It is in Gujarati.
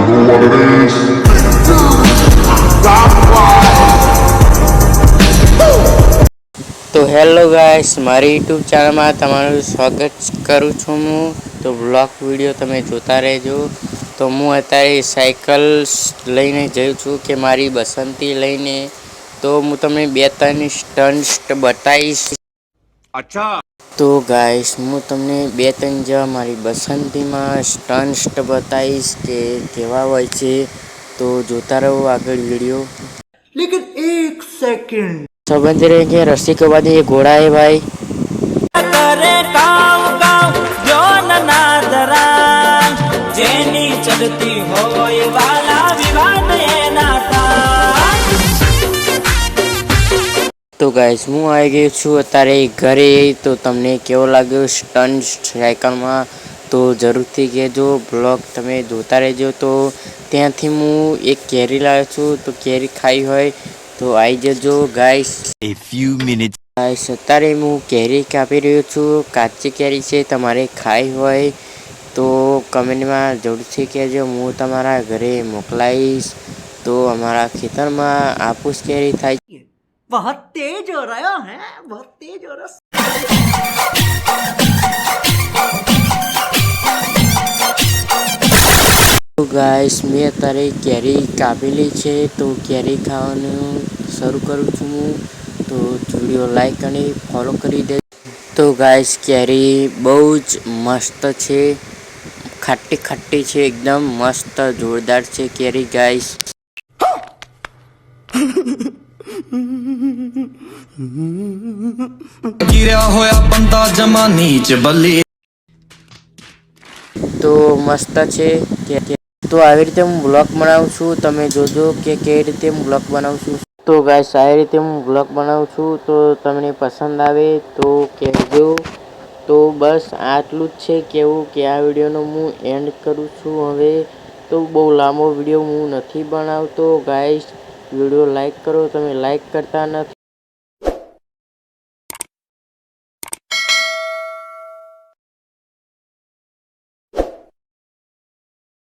તો હેલો ગાઈસ, મારી યુટ્યુબ ચેનલમાં તમારું સ્વાગત કરું છું હું. તો બ્લોગ વિડીયો તમે જોતા રહેજો. તો હું અત્યારે સાયકલ લઈને જઉં છું કે મારી બસંતી લઈને. તો હું તમને 2-3 સ્ટન્ટ બતાવીશ. અચ્છા. તો ગાઈસ, હું તમને 2-3 જેવા મારી બસંતીમાં સ્ટન્ટ બતાવીશ કે કેવા હોય છે. તો જોતા રહો આગળ વિડીયો. लेकिन एक सेकंड समझ रहे हैं कि रस्सी के बाद ये घोड़ा है भाई. करे काव काव जो ननादरा जेनी चलती હોય વાલા વિવાદ એના. તો ગાઈસ, હું આવી ગયો છું અત્યારે ઘરે. તો તમને કેવો લાગ્યો સ્ટન્ટ સાયકલમાં તો જરૂરથી કહેજો. બ્લોગ તમે જોતા રહેજો. તો ત્યાંથી હું એક કેરી લાવ્યો છું. તો કેરી ખાઈ હોય તો આવી જજો guys. A few minutes. Guys, અત્યારે હું કેરી કાપી રહ્યો છું. કાચી કેરી છે. તમારે ખાઈ હોય તો કમેન્ટમાં જરૂરથી કહેજો. હું તમારા ઘરે મોકલાવીશ. તો અમારા ખેતરમાં હાફૂસ કેરી થાય. बहुत तेज हो रहा है, बहुत तेज हो रहा. તો ગાઈસ, મેં અત્યારે કેરી કાપેલી છે. તો કેરી ખાવાનું શરૂ કરું છું હું. તો વિડીયો લાઈક અને ફોલો કરી દે. તો ગાઈસ, કેરી બહુ જ મસ્ત છે. ખાટી ખાટી છે, એકદમ મસ્ત જોરદાર છે કેરી ગાઈસ. ગિર્યા હોયા બંદા જમા નીચ બલ્લી. તો મસ્ત છે. તો આવી રીતે હું બ્લોગ બનાવું છું. તમે જોજો કે કેવી રીતે હું બ્લોગ બનાવું છું. તો ગાઈસ, આવી રીતે હું બ્લોગ બનાવું છું. તો તમને પસંદ આવે તો કહેજો. તો બસ આટલું જ છે કહેવું કે આ વિડીયોનો હું એન્ડ કરું છું હવે. તો બહુ લાંબો વિડીયો હું નથી બનાવતો ગાઈસ. વિડીયો લાઈક કરો, તમે લાઈક કરતા નથી.